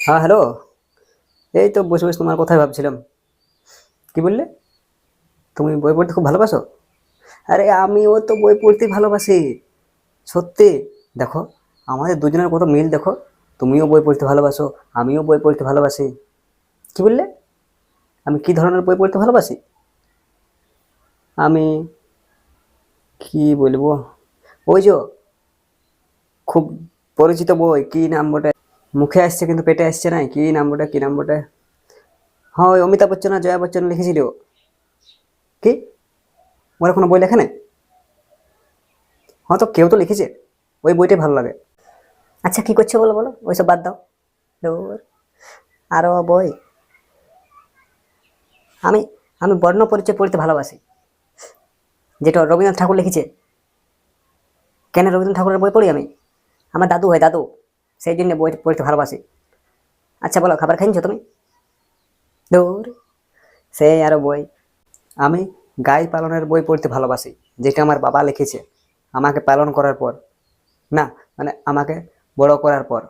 হ্যাঁ, হ্যালো। এই তো বসে বসে তোমার কথাই ভাবছিলাম। কি বললে? তুমি বই পড়তে খুব ভালোবাসো? আরে আমিও তো বই পড়তে ভালোবাসি। সত্যি। দেখো, আমাদের দুজনের কত মিল দেখো। তুমিও বই পড়তে ভালোবাসো, আমিও বই পড়তে ভালোবাসি। কি বললে? আমি কি ধরনের বই পড়তে ভালোবাসি? আমি কি বলবো, ওই যে খুব পরিচিত বই, কি নাম ওটা? মুখে আসছে কিন্তু পেটে আসছে না, কি নাম ওটা, কি নাম ওটা? হ্যাঁ, ওই অমিতাভ বচ্চন আর জয়া বচ্চন লিখেছিল। কি? ওরা কোনো বই লেখে নাই? হ্যাঁ, তো কেউ তো লিখেছে। ওই বইটাই ভালো লাগে। আচ্ছা, কি করছো বলো বলো, ওইসব বাদ দাও। ধুর, আরো বই। আমি আমি বর্ণ পরিচয় পড়তে ভালোবাসি, যেটা রবীন্দ্রনাথ ঠাকুর লিখেছে। কেন রবীন্দ্রনাথ ঠাকুরের বই পড়ি আমি? আমার দাদু হয়, দাদু। সেই জন্য বই পড়তে ভালোবাসি। আচ্ছা বলো, খাবার খাইছো তুমি? দূর, সেই আরো বই। আমি গাই পালনের বই পড়তে ভালোবাসি, যেটা আমার বাবা লিখেছে আমাকে পালন করার পর। না, মানে আমাকে বড় করার পর।